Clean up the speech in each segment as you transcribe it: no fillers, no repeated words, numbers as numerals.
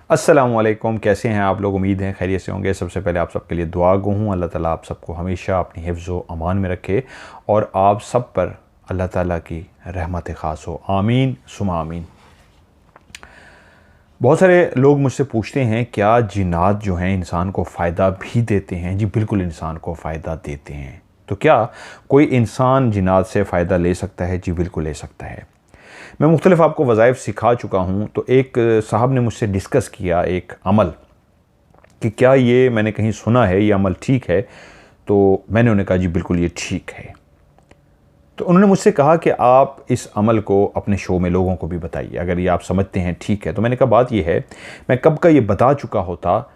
अस्सलामुअलैकुम, कैसे हैं आप लोग। उम्मीद है खैरियत से होंगे। सबसे पहले आप सबके लिए दुआ गो हूँ, अल्लाह ताला आप सबको हमेशा अपनी हिफ्ज़ व अमान में रखे और आप सब पर अल्लाह ताला की रहमत ख़ास हो। आमीन सुमा आमीन। बहुत सारे लोग मुझसे पूछते हैं क्या जिन्नात जो हैं इंसान को फ़ायदा भी देते हैं। जी बिल्कुल, इंसान को फ़ायदा देते हैं। तो क्या कोई इंसान जिन्नात से फ़ायदा ले सकता है? जी बिल्कुल ले सकता है। मैं मुख्तलिफ़ आपको वज़ाइफ सिखा चुका हूँ। तो एक साहब ने मुझसे डिस्कस किया एक अमल कि क्या ये मैंने कहीं सुना है, ये अमल ठीक है। तो मैंने उन्हें कहा जी बिल्कुल ये ठीक है। तो उन्होंने मुझसे कहा कि आप इस अमल को अपने शो में लोगों को भी बताइए, अगर ये आप समझते हैं ठीक है। तो मैंने कहा बात ये है, मैं कब का ये बता चुका होता,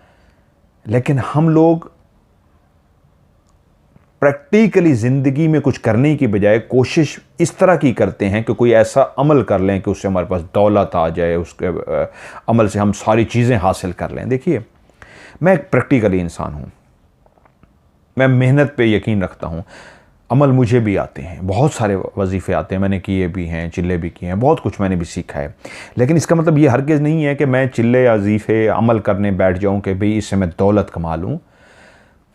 लेकिन हम लोग प्रैक्टिकली ज़िंदगी में कुछ करने की बजाय कोशिश इस तरह की करते हैं कि कोई ऐसा अमल कर लें कि उससे हमारे पास दौलत आ जाए, उसके अमल से हम सारी चीज़ें हासिल कर लें। देखिए, मैं एक प्रैक्टिकली इंसान हूँ, मैं मेहनत पे यकीन रखता हूँ। अमल मुझे भी आते हैं, बहुत सारे वजीफ़े आते हैं, मैंने किए भी हैं, चिल्ले भी किए हैं, बहुत कुछ मैंने भी सीखा है। लेकिन इसका मतलब ये हरगिज़ नहीं है कि मैं चिल्ले वजीफ़े अमल करने बैठ जाऊँ कि भाई इससे मैं दौलत कमा लूँ।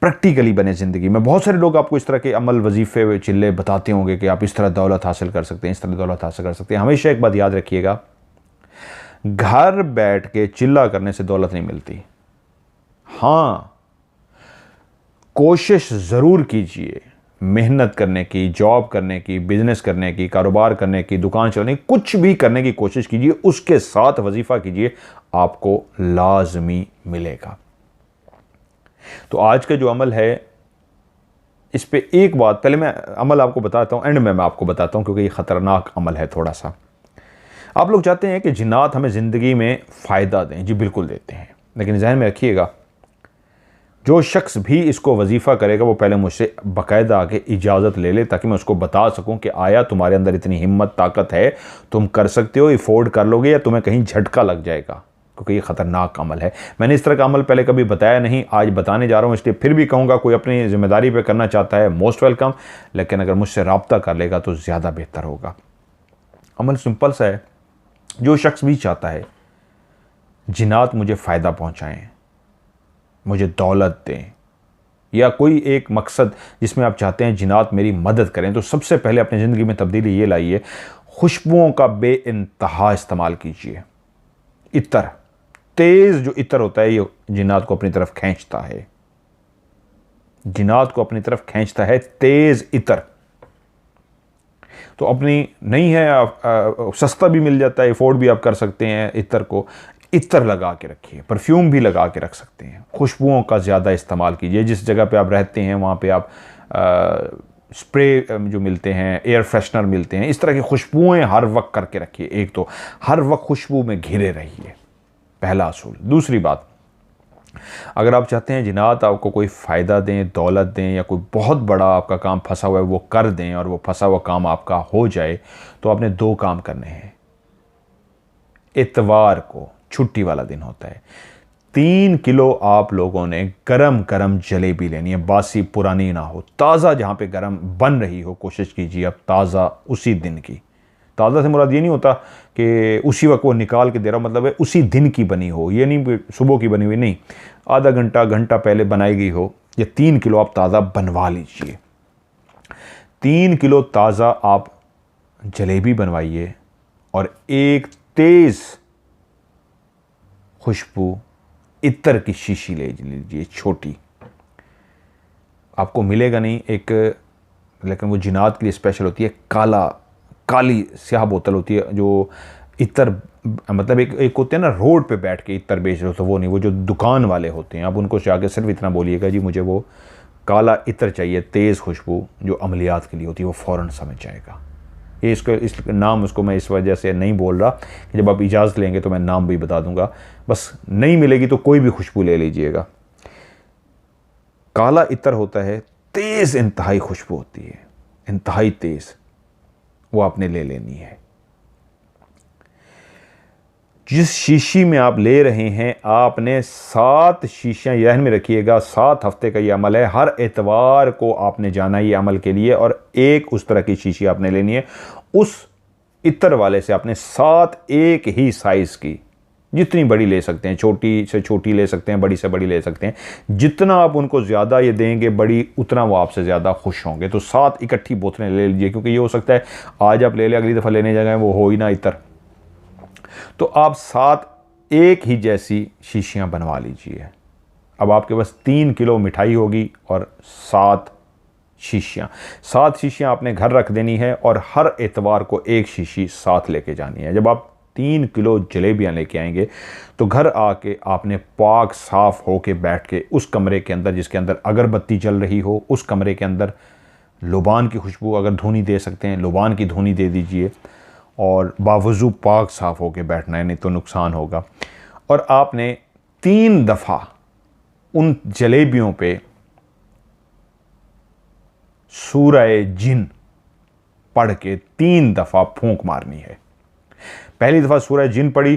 प्रैक्टिकली बने ज़िंदगी में। बहुत सारे लोग आपको इस तरह के अमल वजीफ़े चिल्ले बताते होंगे कि आप इस तरह दौलत हासिल कर सकते हैं, इस तरह दौलत हासिल कर सकते हैं। हमेशा एक बात याद रखिएगा, घर बैठ के चिल्ला करने से दौलत नहीं मिलती। हाँ, कोशिश ज़रूर कीजिए मेहनत करने की, जॉब करने की, बिजनेस करने की, कारोबार करने की, दुकान चलाने की, कुछ भी करने की कोशिश कीजिए, उसके साथ वजीफ़ा कीजिए, आपको लाजमी मिलेगा। तो आज का जो अमल है, इस पे एक बात पहले मैं अमल आपको बताता हूँ, एंड में मैं आपको बताता हूँ, क्योंकि ये ख़तरनाक अमल है थोड़ा सा। आप लोग चाहते हैं कि जिन्नात हमें ज़िंदगी में फ़ायदा दें। जी बिल्कुल देते हैं, लेकिन ज़हन में रखिएगा, जो शख्स भी इसको वजीफ़ा करेगा वो पहले मुझसे बाकायदा आके इजाज़त ले ले, ताकि मैं उसको बता सकूं कि आया तुम्हारे अंदर इतनी हिम्मत ताकत है, तुम कर सकते हो, अफोर्ड कर लोगे, या तुम्हें कहीं झटका लग जाएगा, क्योंकि ये ख़तरनाक अमल है। मैंने इस तरह का अमल पहले कभी बताया नहीं, आज बताने जा रहा हूँ, इसलिए फिर भी कहूँगा कोई अपनी ज़िम्मेदारी पर करना चाहता है मोस्ट वेलकम, लेकिन अगर मुझसे रब्ता कर लेगा तो ज़्यादा बेहतर होगा। अमल सिंपल सा है। जो शख्स भी चाहता है जिन्नात मुझे फ़ायदा पहुँचाएँ, मुझे दौलत दें, या कोई एक मकसद जिसमें आप चाहते हैं जिन्नात मेरी मदद करें, तो सबसे पहले अपनी ज़िंदगी में तब्दीली ये लाइए, खुशबुओं का बेइंतहा इस्तेमाल कीजिए। इत्र, तेज़ जो इत्र होता है, ये जिन्नात को अपनी तरफ खींचता है, जिन्नात को अपनी तरफ खींचता है तेज़ इत्र। तो अपनी नहीं है, सस्ता भी मिल जाता है, अफोर्ड भी आप कर सकते हैं इत्र को। इत्र लगा के रखिए, परफ्यूम भी लगा के रख सकते हैं। खुशबुओं का ज़्यादा इस्तेमाल कीजिए। जिस जगह पे आप रहते हैं वहाँ पे आप स्प्रे जो मिलते हैं, एयर फ्रेशनर मिलते हैं, इस तरह की खुशबुएं हर वक्त करके रखिए। एक तो हर वक्त खुशबू में घिरे रहिए, पहला असूल। दूसरी बात, अगर आप चाहते हैं जिन्नात आपको कोई फ़ायदा दें, दौलत दें, या कोई बहुत बड़ा आपका काम फंसा हुआ है वो कर दें और वो फंसा हुआ काम आपका हो जाए, तो आपने दो काम करने हैं। इतवार को छुट्टी वाला दिन होता है, 3 किलो आप लोगों ने गरम गरम जलेबी लेनी है, बासी पुरानी ना हो, ताज़ा जहाँ पे गरम बन रही हो कोशिश कीजिए अब ताज़ा उसी दिन की। ताज़ा से मुराद ये नहीं होता कि उसी वक्त वो निकाल के दे रहा, मतलब है उसी दिन की बनी हो, ये नहीं सुबह की बनी हुई नहीं, आधा घंटा घंटा पहले बनाई गई हो। ये 3 किलो आप ताज़ा बनवा लीजिए। 3 किलो ताज़ा आप जलेबी बनवाइए और एक तेज़ खुशबू इत्र की शीशी ले लीजिए, छोटी। आपको मिलेगा नहीं एक, लेकिन वो जिन्नात के लिए स्पेशल होती है, काली स्याह बोतल होती है जो इत्र, मतलब एक होते हैं ना रोड पे बैठ के इत्र बेच रहे हो, तो वो नहीं, वो जो दुकान वाले होते हैं, आप उनको जाके सिर्फ इतना बोलिएगा जी मुझे वो काला इत्र चाहिए, तेज़ खुशबू जो अमलियात के लिए होती है, वो फ़ौरन समझ जाएगा। ये इस नाम उसको मैं इस वजह से नहीं बोल रहा कि जब आप इजाज़त लेंगे तो मैं नाम भी बता दूंगा, बस नहीं मिलेगी तो कोई भी खुशबू ले लीजिएगा। काला इत्र होता है, तेज़ इंतहाई खुशबू होती है, इंतहाई तेज़, वो आपने ले लेनी है। जिस शीशी में आप ले रहे हैं, आपने 7 शीशियाँ, ध्यान में रखिएगा, 7 हफ्ते का ये अमल है। हर एतवार को आपने जाना है ये अमल के लिए, और एक उस तरह की शीशी आपने लेनी है। उस इत्र वाले से आपने 7 एक ही साइज़ की जितनी बड़ी ले सकते हैं, छोटी से छोटी ले सकते हैं, बड़ी से बड़ी ले सकते हैं। जितना आप उनको ज़्यादा ये देंगे बड़ी, उतना वो आपसे ज़्यादा खुश होंगे। तो 7 इकट्ठी बोतलें ले लीजिए, क्योंकि ये हो सकता है आज आप ले लें, अगली दफ़ा लेने जाएं वो हो ही ना इतर। तो आप 7 एक ही जैसी शीशियाँ बनवा लीजिए। अब आपके पास 3 किलो मिठाई होगी और 7 शीशियाँ। 7 शीशियाँ आपने घर रख देनी है और हर एतवार को एक शीशी साथ लेके जानी है। जब आप 3 किलो जलेबियाँ लेके आएंगे तो घर आके आपने पाक साफ होके बैठ के उस कमरे के अंदर, जिसके अंदर अगरबत्ती जल रही हो, उस कमरे के अंदर लुबान की खुशबू, अगर धुनी दे सकते हैं लुबान की धुनी दे दीजिए, और बावजू पाक साफ होके बैठना है, नहीं तो नुकसान होगा। और आपने 3 दफ़ा उन जलेबियों पे सूरह जिन पढ़ के 3 दफ़ा फूंक मारनी है। पहली दफ़ा सूरह जिन पढ़ी,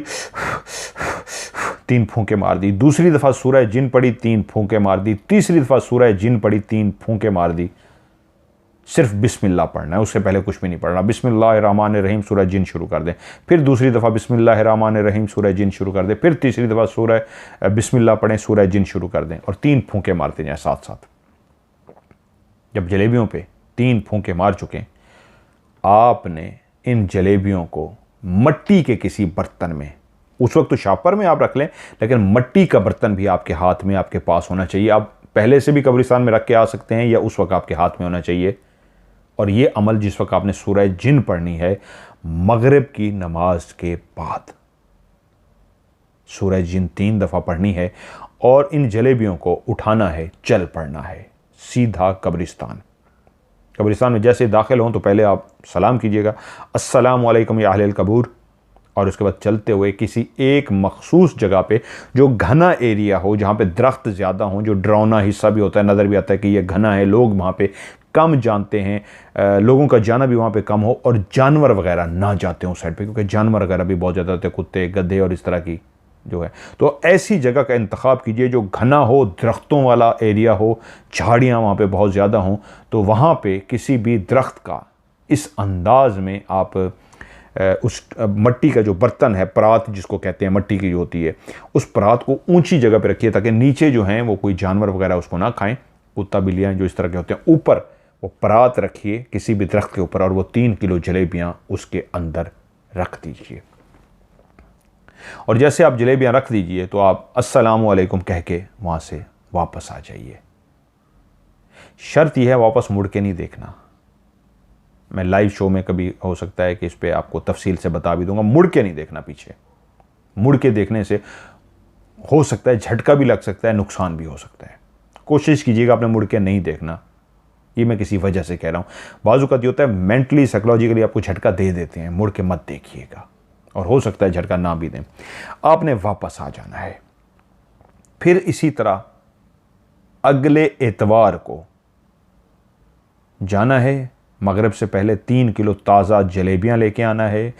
3 फूंके मार दी। दूसरी दफ़ा सूरह जिन पढ़ी, 3 फूंके मार दी। तीसरी दफ़ा सूरह जिन पढ़ी, 3 फूंके मार दी। सिर्फ बिस्मिल्लाह पढ़ना है, उससे पहले कुछ भी नहीं पढ़ना। बिस्मिल्लाहिर्रहमानिर्रहीम सूरह जिन शुरू कर दें, फिर दूसरी दफ़ा बिस्मिल्लाहिर्रहमानिर्रहीम सूरह जिन शुरू कर दें, फिर तीसरी दफ़ा सूरह बिस्मिल्लाह पढ़ें, सूरह जिन शुरू कर दें, और 3 फूंके मारते जाएं साथ साथ। जब जलेबियों पे 3 फूंके मार चुके, आपने इन जलेबियों को मट्टी के किसी बर्तन में, उस वक्त तो शापर में आप रख लें, लेकिन मट्टी का बर्तन भी आपके हाथ में, आपके पास होना चाहिए। आप पहले से भी कब्रिस्तान में रख के आ सकते हैं, या उस वक्त आपके हाथ में होना चाहिए। और ये अमल जिस वक्त आपने सूरह जिन पढ़नी है, मगरिब की नमाज के बाद सूरह जिन 3 दफ़ा पढ़नी है, और इन जलेबियों को उठाना है, चल पड़ना है सीधा कब्रिस्तान। कब्रिस्तान में जैसे दाखिल हों तो पहले आप सलाम कीजिएगा, अस्सलामु अलैकुम या अहलल कबूर, और उसके बाद चलते हुए किसी एक मखसूस जगह पे जो घना एरिया हो, जहाँ पे दरख्त ज़्यादा हों, जो डरावना हिस्सा भी होता है, नज़र भी आता है कि ये घना है, लोग वहाँ पे कम जानते हैं, लोगों का जाना भी वहाँ पे कम हो, और जानवर वगैरह ना जाते हों साइड पे, क्योंकि जानवर वगैरह भी बहुत ज़्यादा होते हैं, कुत्ते, गधे और इस तरह की जो है। तो ऐसी जगह का इंतखाब कीजिए जो घना हो, दरख्तों वाला एरिया हो, झाड़ियाँ वहाँ पे बहुत ज़्यादा हों। तो वहाँ पे किसी भी दरख्त का इस अंदाज में आप उस मट्टी का जो बर्तन है, परात जिसको कहते हैं, मट्टी की जो होती है, उस परात को ऊंची जगह पे रखिए, ताकि नीचे जो हैं वो कोई जानवर वगैरह उसको ना खाएं, कुत्ता बिल्लियाँ जो इस तरह के होते हैं। ऊपर वो परात रखिए किसी भी दरख्त के ऊपर, और वो 3 किलो जलेबियाँ उसके अंदर रख दीजिए। और जैसे आप जलेबियाँ रख दीजिए तो आप अस्सलामु अलैकुम कह के वहाँ से वापस आ जाइए। शर्त यह है वापस मुड़ के नहीं देखना। मैं लाइव शो में कभी हो सकता है कि इस पर आपको तफसील से बता भी दूंगा। मुड़ के नहीं देखना पीछे। मुड़ के देखने से हो सकता है झटका भी लग सकता है, नुकसान भी हो सकता है। कोशिश कीजिएगा आपने मुड़ के नहीं देखना। ये मैं किसी वजह से कह रहा हूँ। बाजू का होता है मेंटली साइकोलॉजिकली आपको झटका दे देते हैं, मुड़ के मत देखिएगा, और हो सकता है झटका ना भी दें। आपने वापस आ जाना है। फिर इसी तरह अगले एतवार को जाना है, मगरिब से पहले 3 किलो ताज़ा जलेबियाँ लेके आना है,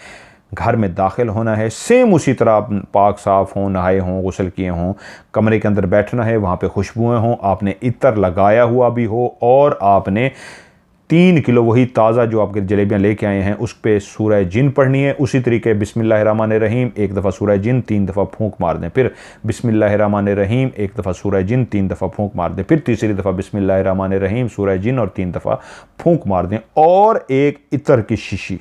घर में दाखिल होना है, सेम उसी तरह आप पाक साफ़ हों, नहाए हों, गुस्ल किए हों, कमरे के अंदर बैठना है, वहाँ पे खुशबुएँ हों, आपने इत्र लगाया हुआ भी हो, और आपने 3 किलो वही ताज़ा जो आपके जलेबियाँ लेके आए हैं उस पर सूरह जिन पढ़नी है। उसी तरीके बिस्मिल्लाहिर्रहमानिर्रहीम 1 दफ़ा सूरह जिन 3 दफ़ा फूंक मार दें, फिर बिस्मिल्लाहिर्रहमानिर्रहीम 1 दफ़ा सूरह जिन 3 दफ़ा फूंक मार दें, फिर तीसरी दफ़ा बिस्मिल्लाहिर्रहमानिर्रहीम सूरह जिन और 3 दफ़ा फूंक मार दें। और एक इत्र की शीशी,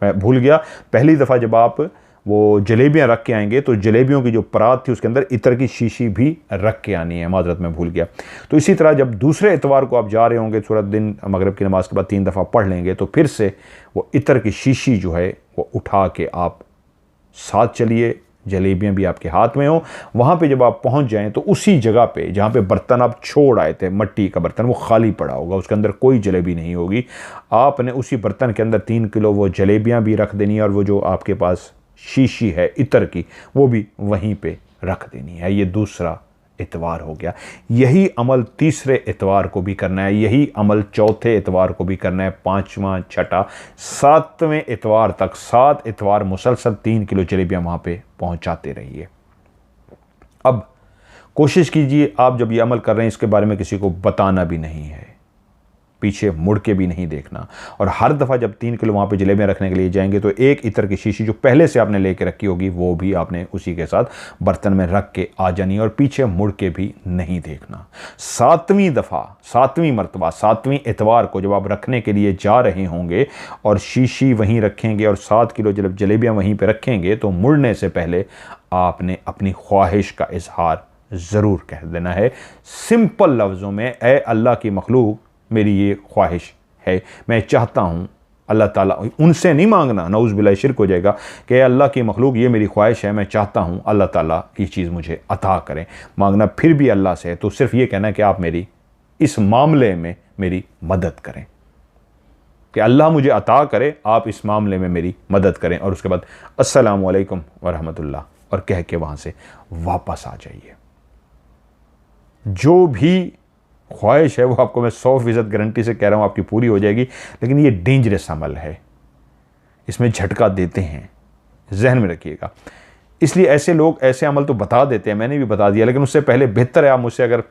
मैं भूल गया, पहली दफ़ा जब आप वो जलेबियाँ रख के आएंगे तो जलेबियों की जो परात थी उसके अंदर इत्र की शीशी भी रख के आनी है। माजरत में भूल गया। तो इसी तरह जब दूसरे एतवार को आप जा रहे होंगे, सूरत दिन मगरिब की नमाज के बाद 3 दफ़ा पढ़ लेंगे, तो फिर से वो इत्र की शीशी जो है वो उठा के आप साथ चलिए, जलेबियाँ भी आपके हाथ में हो। वहाँ पे जब आप पहुँच जाएँ तो उसी जगह पे जहाँ पे बर्तन आप छोड़ आए थे, मट्टी का बर्तन, वो खाली पड़ा होगा, उसके अंदर कोई जलेबी नहीं होगी। आपने उसी बर्तन के अंदर 3 किलो वो जलेबियाँ भी रख देनी है, और वो जो आपके पास शीशी है इत्र की वो भी वहीं पे रख देनी है। ये दूसरा इतवार हो गया। यही अमल तीसरे इतवार को भी करना है, यही अमल चौथे इतवार को भी करना है, 5वां, 6ठा, 7वें इतवार तक 7 इतवार मुसलसल 3 किलो जलेबियाँ वहाँ पे पहुँचाते रहिए। अब कोशिश कीजिए आप जब ये अमल कर रहे हैं इसके बारे में किसी को बताना भी नहीं है। पीछे मुड़ के भी नहीं देखना। और हर दफ़ा जब 3 किलो वहाँ पे जलेबियाँ रखने के लिए जाएंगे तो एक इत्र की शीशी जो पहले से आपने लेके रखी होगी वो भी आपने उसी के साथ बर्तन में रख के आ जानी और पीछे मुड़ के भी नहीं देखना। 7वीं दफ़ा, 7वीं मरतबा, 7वीं इतवार को जब आप रखने के लिए जा रहे होंगे और शीशी वहीं रखेंगे और 7 किलो जब जलेबियाँ वहीं पर रखेंगे तो मुड़ने से पहले आपने अपनी ख्वाहिश का इजहार ज़रूर कह देना है सिंपल लफ्ज़ों में, ए अल्लाह की मखलूक मेरी ये ख्वाहिश है, मैं चाहता हूँ अल्लाह ताला, उनसे नहीं मांगना, नऊज़ बिल्लाह शिर्क हो जाएगा कि अल्लाह की मखलूक ये मेरी ख्वाहिश है, मैं चाहता हूँ अल्लाह ताला ये चीज़ मुझे अता करें। मांगना फिर भी अल्लाह से है, तो सिर्फ ये कहना है कि आप मेरी इस मामले में मेरी मदद करें, कि अल्लाह मुझे अता करे, आप इस मामले में मेरी मदद करें। और उसके बाद अस्सलामु अलैकुम व रहमतुल्लाह और कह के वहाँ से वापस आ जाइए। जो भी ख्वाहिश है वो आपको मैं 100% गारंटी से कह रहा हूँ आपकी पूरी हो जाएगी। लेकिन ये डेंजरस अमल है, इसमें झटका देते हैं, जहन में रखिएगा। इसलिए ऐसे लोग ऐसे अमल तो बता देते हैं, मैंने भी बता दिया, लेकिन उससे पहले बेहतर है आप मुझसे अगर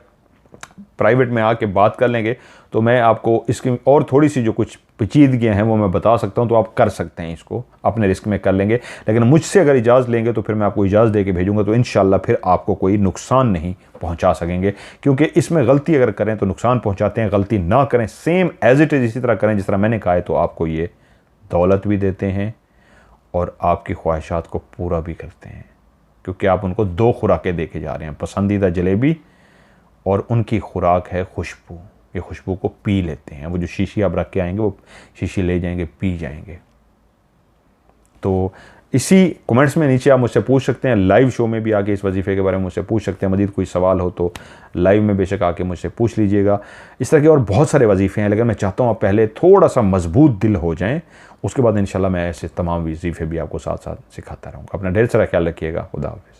प्राइवेट में आके बात कर लेंगे तो मैं आपको इसकी और थोड़ी सी जो कुछ पेचीदगियाँ हैं वो मैं बता सकता हूँ, तो आप कर सकते हैं, इसको अपने रिस्क में कर लेंगे। लेकिन मुझसे अगर इजाज़त लेंगे तो फिर मैं आपको इजाज़त दे के भेजूँगा, तो इंशाल्लाह फिर आपको कोई नुकसान नहीं पहुँचा सकेंगे, क्योंकि इसमें गलती अगर करें तो नुकसान पहुँचाते हैं, गलती ना करें सेम एज इट इज़ इसी तरह करें जिस तरह मैंने कहा है, तो आपको ये दौलत भी देते हैं और आपकी ख्वाहिशात को पूरा भी करते हैं, क्योंकि आप उनको 2 खुराकें दे के जा रहे हैं, पसंदीदा जलेबी और उनकी खुराक है खुशबू। ये खुशबू को पी लेते हैं, वो जो शीशी आप रख के आएंगे वो शीशी ले जाएंगे, पी जाएंगे। तो इसी कमेंट्स में नीचे आप मुझसे पूछ सकते हैं, लाइव शो में भी आके इस वजीफ़े के बारे में मुझसे पूछ सकते हैं। मज़ीद कोई सवाल हो तो लाइव में बेशक आके मुझसे पूछ लीजिएगा। इस तरह के और बहुत सारे वजीफ़े हैं, लेकिन मैं चाहता हूँ आप पहले थोड़ा सा मजबूत दिल हो जाएँ, उसके बाद इंशाल्लाह मैं ऐसे तमाम वजीफ़े भी आपको साथ साथ सिखाता रहूँगा। अपना ढेर सारा ख्याल रखिएगा। खुदा हाफ़िज़।